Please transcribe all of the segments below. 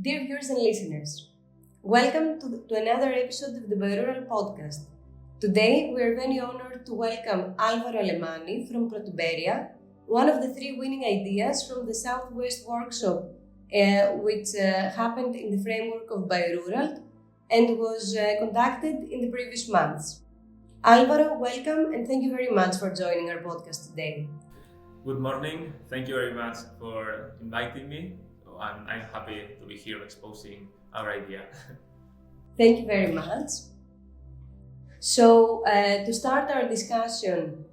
Dear viewers and listeners, welcome to another episode of the BioRural podcast. Today, we are very honored to welcome Alvaro Alemany from Protiberia, one of the 3 winning ideas from the Southwest workshop, which happened in the framework of BioRural and was conducted in the previous months. Alvaro, welcome and thank you very much for joining our podcast today. Good morning. Thank you very much for inviting me. I'm happy to be here exposing our idea. Thank you very much. So, to start our discussion,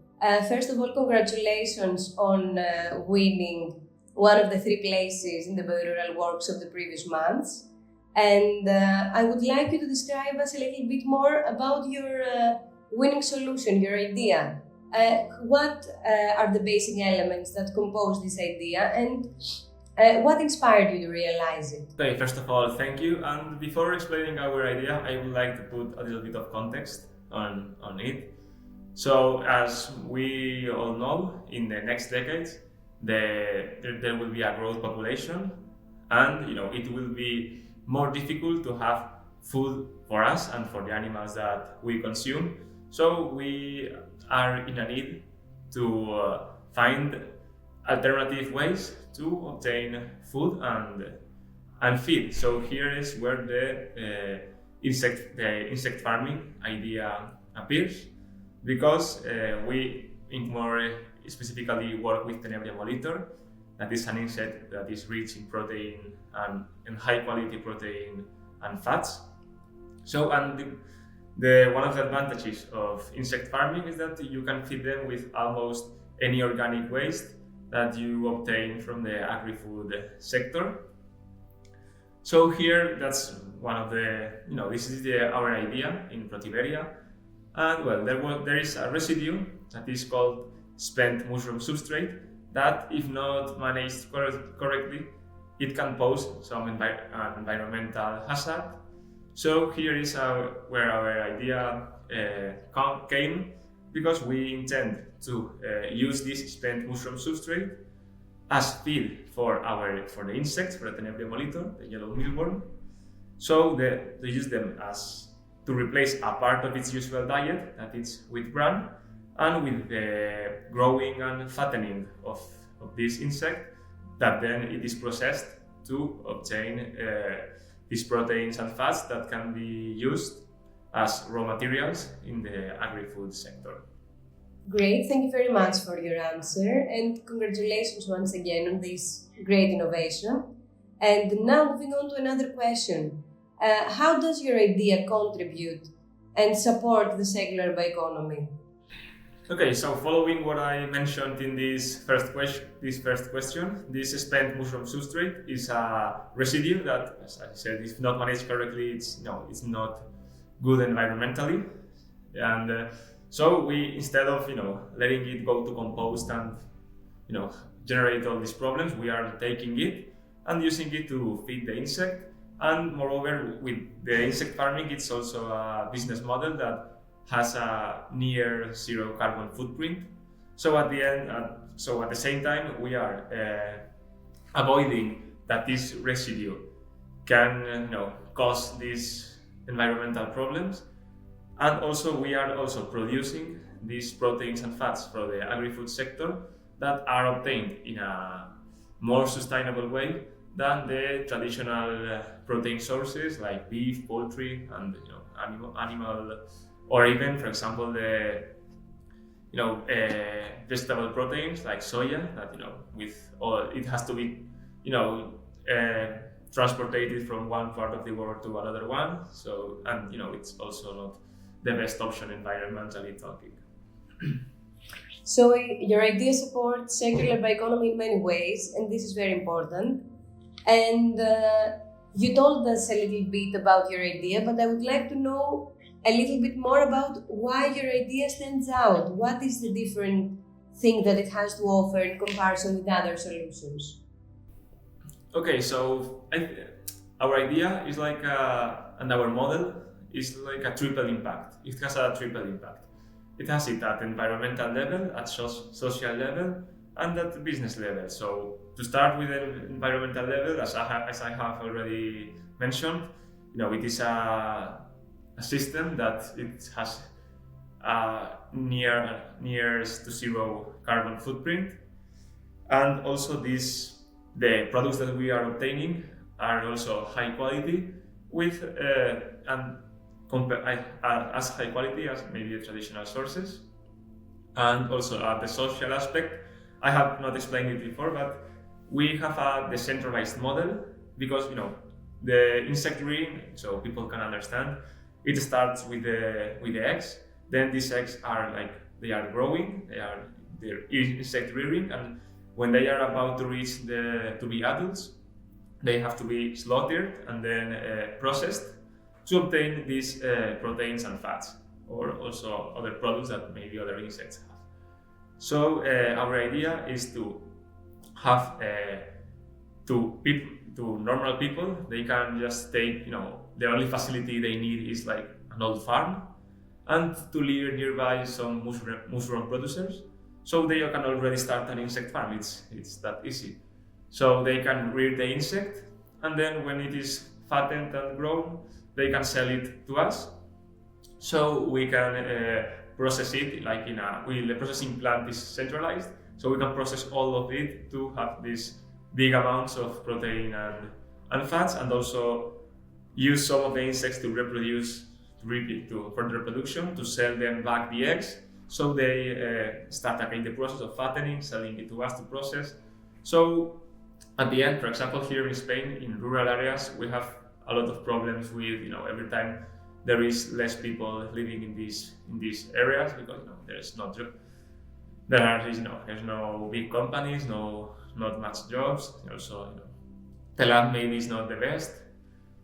first of all, congratulations on winning one of the 3 places in the BioRural works of the previous months. And I would like you to describe us a little bit more about your winning solution, your idea. What are the basic elements that compose this idea, and what inspired you to realize it? Okay, first of all, thank you. And before explaining our idea, I would like to put a little bit of context on it. So, as we all know, in the next decades, there will be a growth population, and it will be more difficult to have food for us and for the animals that we consume. So we are in a need to find alternative ways to obtain food and feed. So here is where the insect farming idea appears, because we more specifically work with Protiberia molitor, that is an insect that is rich in protein and high quality protein and fats. So the one of the advantages of insect farming is that you can feed them with almost any organic waste that you obtain from the agri-food sector. So here, that's one of the, this is our idea in Protiberia. And well, there is a residue that is called spent mushroom substrate that, if not managed correctly, it can pose some environmental hazard. So here is where our idea came, because we intend to use this spent mushroom substrate as feed for the insects, for the Protiberia molitor, the yellow mealworm. So they use them as to replace a part of its usual diet, that is wheat bran, and with the growing and fattening of this insect, that then it is processed to obtain these proteins and fats that can be used as raw materials in the agri-food sector. Great, thank you very much for your answer, and congratulations once again on this great innovation. And now moving on to another question. How does your idea contribute and support the circular bioeconomy? Okay, so following what I mentioned in this first question, this spent mushroom substrate is a residue that, as I said, if not managed correctly, it's not good environmentally, and so we, instead of letting it go to compost and generate all these problems, we are taking it and using it to feed the insect. And moreover, with the insect farming, it's also a business model that has a near zero carbon footprint. So at the same time, we are avoiding that this residue can cause these environmental problems, and also we are also producing these proteins and fats for the agri-food sector that are obtained in a more sustainable way than the traditional protein sources like beef, poultry, and animal, or even, for example, the vegetable proteins like soya, that it has to be transported from one part of the world to another one. So, and it's also not the best option environmentally talking. So your idea supports circular bioeconomy in many ways, and this is very important. And you told us a little bit about your idea, but I would like to know a little bit more about why your idea stands out. What is the different thing that it has to offer in comparison with other solutions? Okay, so our idea is like, and our model is like a triple impact. It has a triple impact. It has it at environmental level, at social level, and at the business level. So to start with the environmental level, as I have already mentioned, it is a system that it has nearest to zero carbon footprint, and also the products that we are obtaining are also high quality with as high quality as maybe the traditional sources. And also at the social aspect, I have not explained it before, but we have a decentralized model because the insect rearing, so people can understand, it starts with the eggs. Then these eggs are growing, they're insect rearing, and when they are about to reach to be adults, they have to be slaughtered and then processed to obtain these proteins and fats, or also other products that maybe other insects have. So our idea is to have to normal people, they can just take, the only facility they need is like an old farm, and to live nearby some mushroom producers, so they can already start an insect farm. It's that easy. So they can rear the insect, and then when it is fattened and grown, they can sell it to us. So we can process it the processing plant is centralized, so we can process all of it to have these big amounts of protein and fats, and also use some of the insects to reproduce, for the reproduction, to sell them back the eggs. So they start again the process of fattening, selling it to us to process. So at the end, for example, here in Spain, in rural areas, we have a lot of problems with, every time there is less people living in these areas, because there's no big companies, not much jobs. Also, the land maybe is not the best.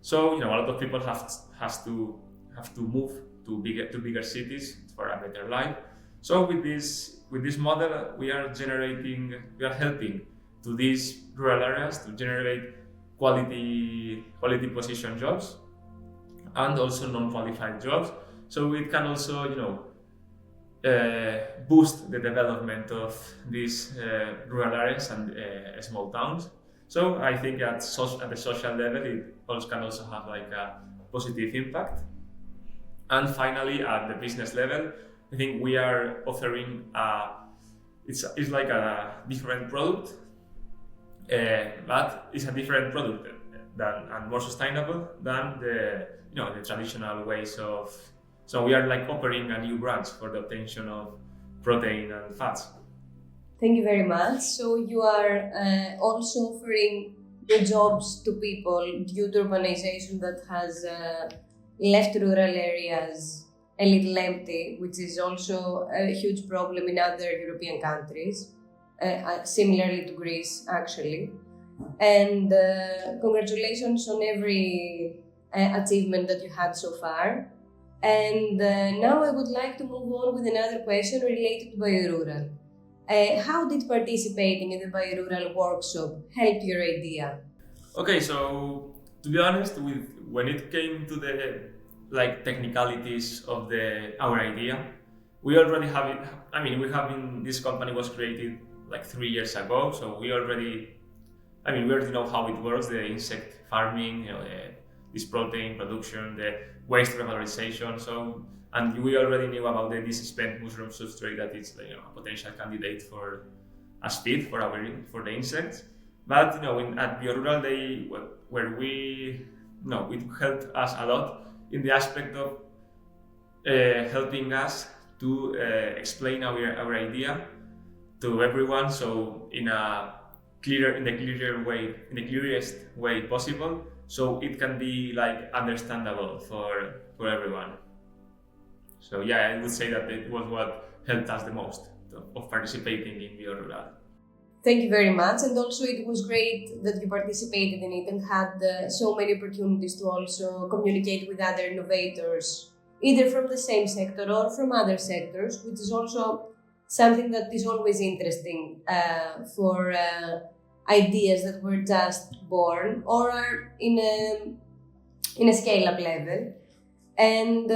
So a lot of people have to move to bigger cities for a better life. So with this model, we are helping to these rural areas to generate quality position jobs, and also non-qualified jobs. So it can also boost the development of these rural areas and small towns. So I think at the social level, it can also have like a positive impact. And finally, at the business level, I think we are offering it's like a different product, but it's a different product and more sustainable than the traditional ways of. So we are like offering a new branch for the obtention of protein and fats. Thank you very much. So you are also offering new jobs to people due to urbanization that has left rural areas a little empty, which is also a huge problem in other European countries, similarly to Greece, actually. And congratulations on every achievement that you had so far. And now I would like to move on with another question related to BioRural. How did participating in the BioRural workshop help your idea? Okay, so to be honest, when it came to the technicalities of our idea, we already have it. I mean, this company was created like 3 years ago, so we already know how it works, the insect farming, this protein production, the waste revalorization. So, and we already knew about the spent mushroom substrate that is a potential candidate for a feed for the insects. But at BioRural, it helped us a lot in the aspect of helping us to explain our idea to everyone. So in the clearest way possible, so it can be understandable for everyone. So yeah, I would say that it was what helped us the most of participating in BioRural. Thank you very much, and also it was great that you participated in it and had so many opportunities to also communicate with other innovators, either from the same sector or from other sectors, which is also something that is always interesting for ideas that were just born or are in a scale-up level. And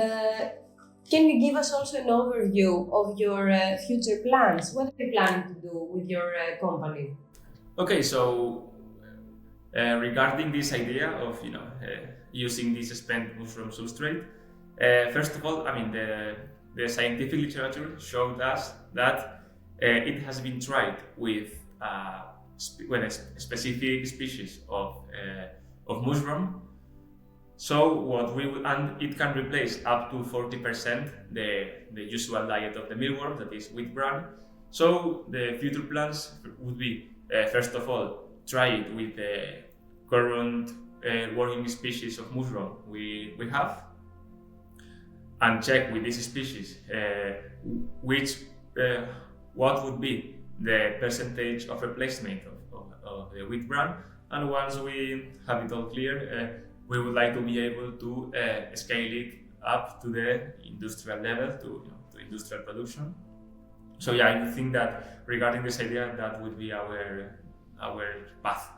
Can you give us also an overview of your future plans? What are you planning to do with your company? Okay, so regarding this idea of using this spent mushroom substrate, first of all, I mean the scientific literature showed us that it has been tried with a specific species of mushroom. So what we would, and it can replace up to 40% the usual diet of the mealworm, that is wheat bran. So the future plans would be first of all try it with the current working species of mushroom we have, and check with this species what would be the percentage of replacement of the wheat bran. And once we have it all clear, we would like to be able to scale it up to the industrial level, to industrial production. So yeah, I think that regarding this idea, that would be our path.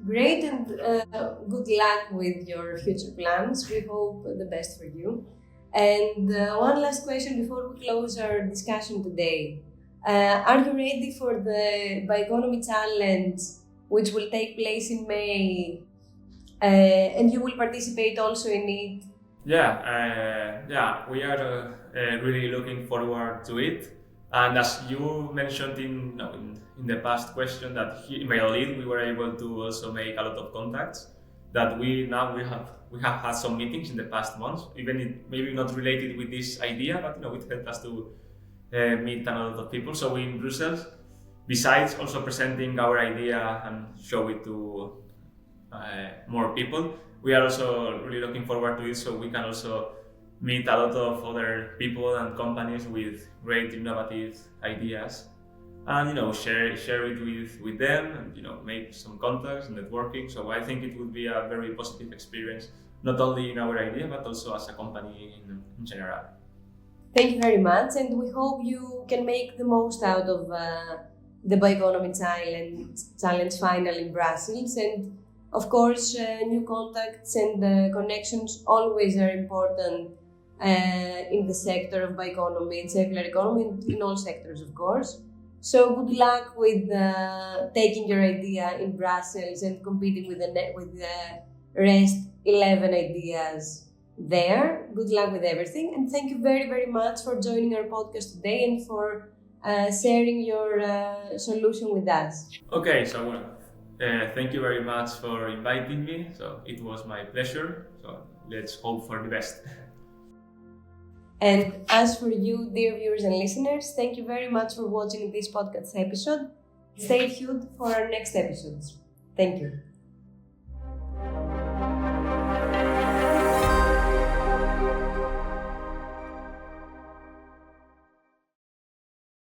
Great, and good luck with your future plans. We hope the best for you. And one last question before we close our discussion today. Are you ready for the Bioeconomy Challenge, which will take place in May? And you will participate also in it? Yeah, we are really looking forward to it. And as you mentioned in the past question, that here in Valladolid we were able to also make a lot of contacts. That we have had some meetings in the past months, even it maybe not related with this idea, but it helped us to meet a lot of people. So in Brussels, besides also presenting our idea and show it to more people, we are also really looking forward to it, so we can also meet a lot of other people and companies with great innovative ideas, and share it with them, and make some contacts and networking. So I think it would be a very positive experience, not only in our idea but also as a company in general. Thank you very much, and we hope you can make the most out of the Bioeconomy Challenge final in Brussels. And of course, new contacts and connections always are important in the sector of bioeconomy and circular economy, and in all sectors, of course. So good luck with taking your idea in Brussels and competing with the rest 11 ideas there. Good luck with everything, and thank you very, very much for joining our podcast today and for sharing your solution with us. Okay, so thank you very much for inviting me. So it was my pleasure. So let's hope for the best. And as for you, dear viewers and listeners, thank you very much for watching this podcast episode. Stay tuned for our next episodes. Thank you.